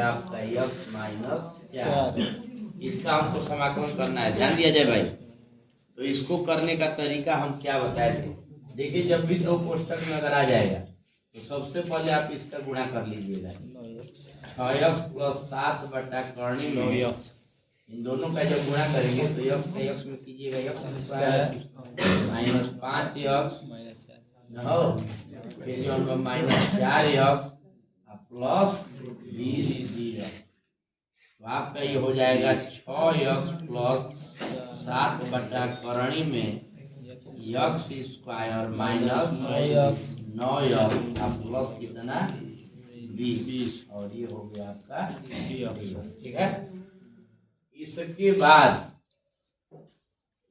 गया आपका x minus 4। इसका हमको समाकलन करना है, ध्यान दिया जाए भाई। तो इसको करने का तरीका हम क्या बताए थे, देखिए जब भी दो कोष्टक में अगर आ जाएगा तो सबसे पहले आप इसका गुणा कर लीजिएगा, 6x प्लस 7 बटा करनी में इन दोनों का जब गुणा करेंगे तो यक्स का यक्स में कीजिएगा यक्स स्क्वायर माइनस 5x हो, फिर जो माइनस 4x प्लस 20 तो आपका ये हो जाएगा 6x प्लस 7 बटा करणी में x square minus 9x plus कितना 20 और ये हो गया आपका, ठीक है। इसके बाद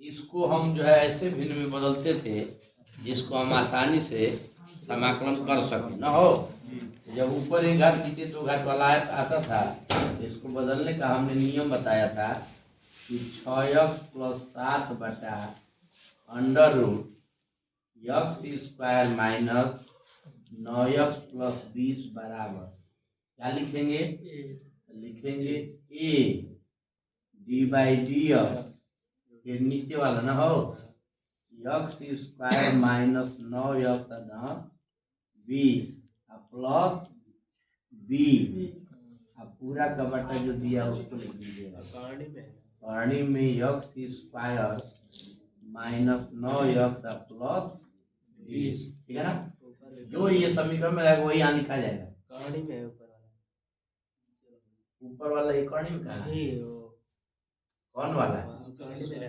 इसको हम जो है ऐसे भिन्न में बदलते थे जिसको हम आसानी से समाकलन कर सकें न हो। जब ऊपर एक घात नीचे दो घात वाला आता था तो इसको बदलने का हमने नियम बताया था कि 6x प्लस 7 बटा under root x square minus 9x plus 20 बराबर क्या लिखेंगे, लिखेंगे a D by D X, फिर नीचे वाला ना हो x square minus 9x 20 plus B, अब पूरा का बटा जो दिया उसको लिख दीजिएगा करणी में x square minus 9x plus 20, ठीक है ना। जो ये समीकरण में रहेगा वही यहाँ लिखा जाएगा, करणी में ऊपर वाला ये करणी में कहाँ है, कौन वाला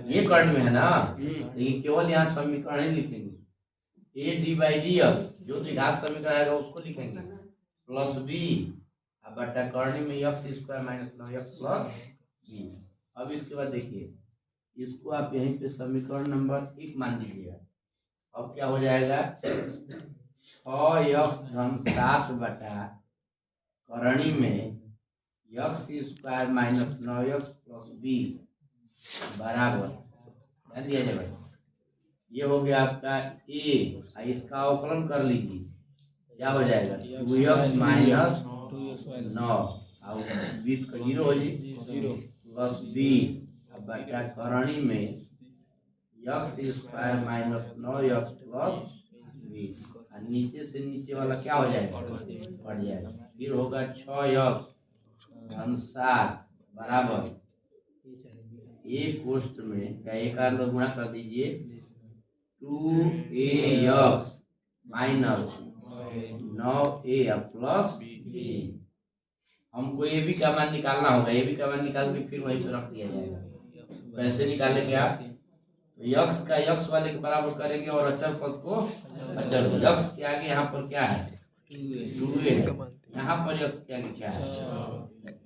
ये कर्ण में है ना, लेकिन केवल यहाँ समीकरण ही लिखेंगे A D by D x, जो द्विघात समीकरण आएगा उसको लिखेंगे प्लस बी बटा करणी में x square minus 9x plus B. अब इसके बाद देखिए इसको आप यहीं पे समीकरण नंबर 1 मान लीजिएगा। अब क्या हो जाएगा 6x धन 7 बटा करणी में x square minus 9x plus 20 बराबर ध्यान दिया जाए। ये हो गया आपका ए, इसका अवकलन कर लीजिए क्या हो जाएगा 2x माइनस 9 और 20 का 0 हो जाए प्लस 20 बटा करणी में x square minus 9x plus 20 और नीचे से नीचे वाला क्या हो जाएगा बढ़ जाएगा, फिर होगा 6x धन 7 बराबर एक कोष्ठ में क्या एक अंदर गुणा कर दीजिए 2ax minus 9a plus b। हमको ए बी का मान निकालना होगा, ए बी का मान निकाल के फिर वहीं पर रख दिया जाएगा। कैसे निकालेंगे आप, तो यक्स का यक्स वाले के बराबर करेंगे और अचर पद को अचर, यक्स के आगे यहाँ पर क्या है 2a, यहाँ पर यक्स के आगे क्या है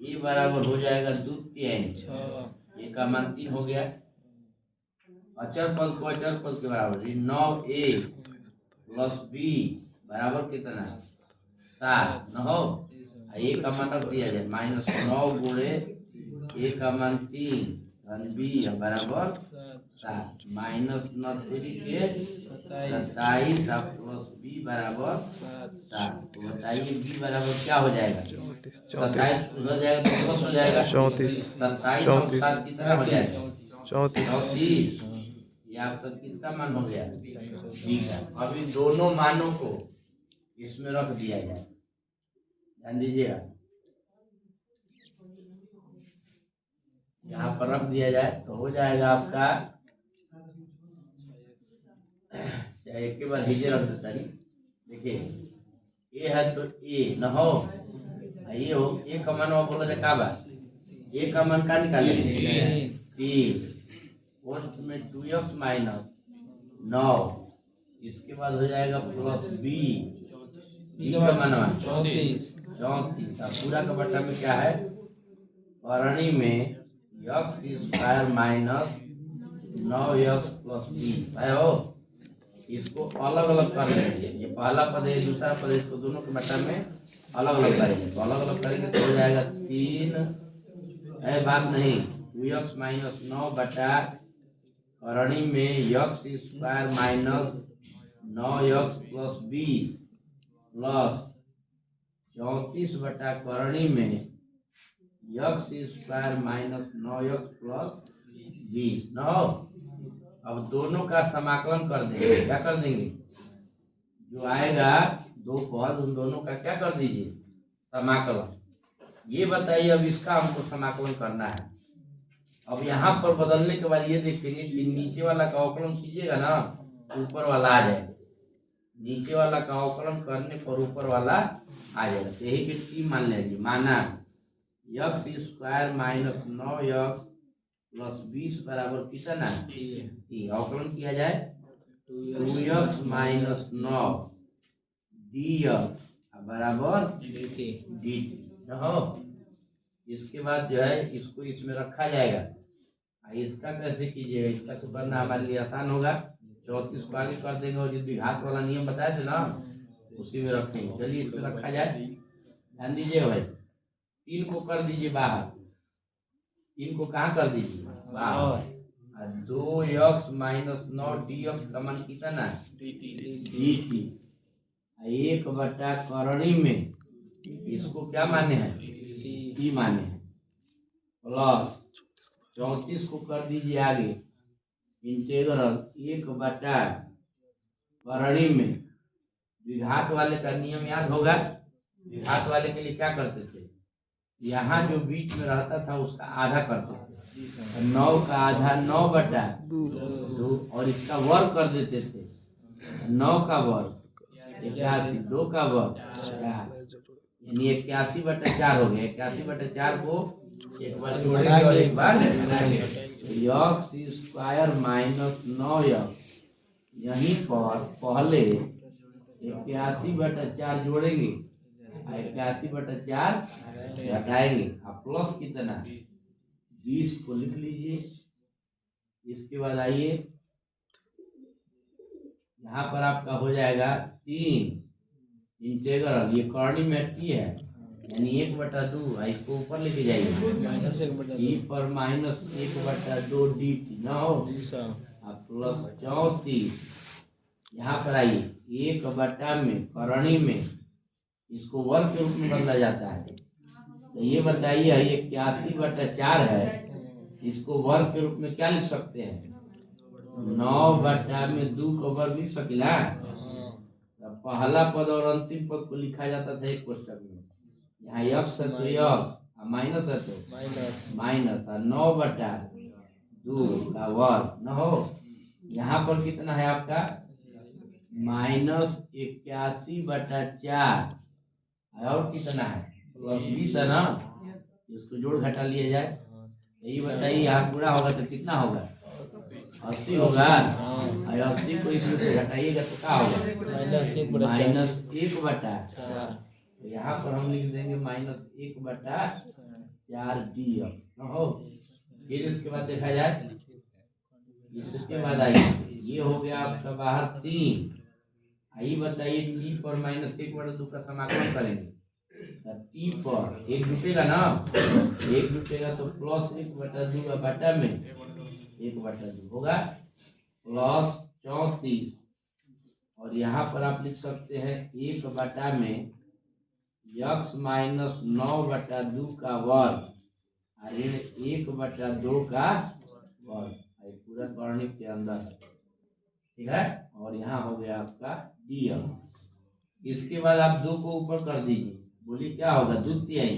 ये बराबर हो जाएगा 2 ए का मान 3 हो गया, अचर पद को अचर पद के बराबर 9a प्लस बी बराबर कितना 7 न हो, ए का मान रख दिया जाए माइनस 9 गुणे ए का मान 3 धन बी बराबर 7 माइनस 9 3 के 27 प्लस बी बराबर 7। तो बताइए बी बराबर क्या हो जाएगा 27 उधर जाएगा तो प्लस हो जाएगा 34, 27 और 7 कितना हो जाएगा 34। ये आपका किसका मान हो गया बी का। अब इन दोनों मानों को इसमें रख दिया जाए, ध्यान दीजिएगा यहाँ पर रख दिया जाए तो हो जाएगा आपका एक के बाद नीचे रख देता है। देखिए ए है तो ए न हो, ये हो ए का मान बोला जाए का बात ए का मान का निकाले 3 पोस्ट में 2x माइनस 9, इसके बाद हो जाएगा प्लस बी का मान 34 पूरा का बटा में क्या है करणी में x square minus 9x plus B है हो। इसको अलग अलग कर लेंगे, ये पहला पद है दूसरा पद, इसको दोनों के बटा में अलग अलग करेंगे तो अलग अलग करेंगे तो हो जाएगा 3 है बात नहीं 2x माइनस 9 बटा करणी में x square minus 9x plus 20 plus 34 बटा करणी में x square minus 9x plus 20 न हो। अब दोनों का समाकलन कर देंगे। क्या कर देंगे? जो आएगा दो पद उन दोनों का क्या कर दीजिए? समाकलन। ये बताइए अब इसका हमको समाकलन करना है। अब यहाँ पर बदलने के बाद ये देखेंगे कि नीचे वाला का अवकलन कीजिएगा ना, ऊपर वाला आ जाएगा। नीचे वाला का अवकलन करने पर ऊपर वाला आ जाएगा। तो यही के टी मान लेंगे। माना x square minus 9x plus 20 बराबर कितना? टी। अवकलन किया जाए 2x माइनस 9 dx बराबर dt हो। इसके बाद जो है इसको इसमें रखा जाएगा। इसका कैसे कीजिएगा? इसका तो करना हमारे लिए आसान होगा। 34 को आगे कर देंगे और जो द्विघात वाला नियम बताए थे ना उसी में रखेंगे। चलिए इसमें रखा जाए। ध्यान दीजिएगा भाई, 3 को कर दीजिए बाहर। 3 को कहाँ कर दीजिए? बाहर। 2x माइनस 9 dx का मान कितना? dt। 1 बटा करणी में इसको क्या माने हैं? टी माने हैं। प्लस 34 को कर दीजिए आगे इंटीग्रल 1 बटा करणी में। द्विघात वाले का नियम याद होगा। द्विघात वाले के लिए क्या करते थे? यहाँ जो बीच में रहता था उसका आधा करते थे। 9 का आधा 9 बटा 2 और इसका वर्ग कर देते थे। 9 का वर्ग 81, 2 का वर्ग 4, यानी 81 बटा 4 हो गया। 81 बटा 4 को एक बार जोड़ेंगे और एक बार एक्स स्क्वायर माइनस 9x। यहीं पर पहले 81 बटा 4 जोड़ेंगे, 81 बटा 4 घटाएंगे। अब प्लस कितना? 20 को लिख लीजिए। इसके बाद आइए यहाँ पर आपका हो जाएगा 3 इंटीग्रल, ये करणी में टी है यानी 1 बटा 2। इसको ऊपर लेके जाइए ई पर माइनस 1 बटा 2 डी टी ना हो। अब प्लस 34 यहाँ पर आइए 1 बटा में करणी में इसको वर्ग के रूप में बदला जाता है। तो ये बताइए 81 बटा 4 है, इसको वर्ग के रूप में क्या लिख सकते हैं? 9 बटा में 2 को वर्ग लिख सकिला। पहला पद और अंतिम पद को लिखा जाता था एक कोष्टक में। यहाँ यक्स है तो यक्स, माइनस है तो माइनस, और 9 बटा 2 का वर्ग न हो। यहाँ पर कितना है आपका? माइनस 81 बटा 4 और कितना है? प्लस 20 है ना। इसको जोड़ घटा लिया जाए। यही बताइए यहाँ पूरा होगा तो कितना होगा? 80 होगा। 80 को इसमें से घटाइएगा तो क्या होगा? माइनस 1 बटा। तो यहाँ पर हम लिख देंगे माइनस 1 बटा 4 डी हो। फिर इसके बाद देखा जाए, इसके बाद आइए ये हो गया आपका बाहर 3। आइए बताइए टी पर माइनस 1 बटा 2 का समाकलन करेंगे। टी पर 1 जुटेगा ना, 1 जुटेगा तो प्लस 1 बटा 2 का बटा में 1 बटा 2 होगा प्लस 34। और यहाँ पर आप लिख सकते हैं 1 बटा में यक्स माइनस 9 बटा 2 का वर्ग और 1 बटा 2 का वर्ग पूरा करणी के अंदर है। ठीक है। और यहाँ हो गया आपका डी। इसके बाद आप 2 को ऊपर कर दीजिए। बोलिए क्या होगा? 2 तिहाई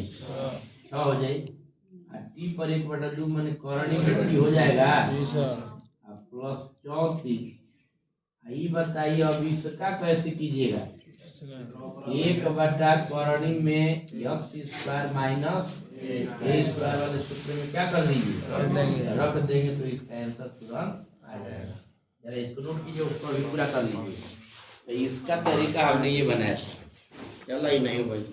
6 हो जाए। टी पर 1 बटा 2 मैंने करणी में टी हो जाएगा प्लस 34। ये बताइए अब इसका कैसे कीजिएगा? 1 बटा करणी में एक्स स्क्वायर माइनस ए स्क्वायर वाले सूत्र में क्या कर दीजिए? रख देंगे तो इसका आंसर तुरंत आ जाएगा। जरा इसको नोट कीजिए, उसको अभी पूरा कर लीजिए। तो इसका तरीका हमने ये बनाया था। चला ही नहीं भाई।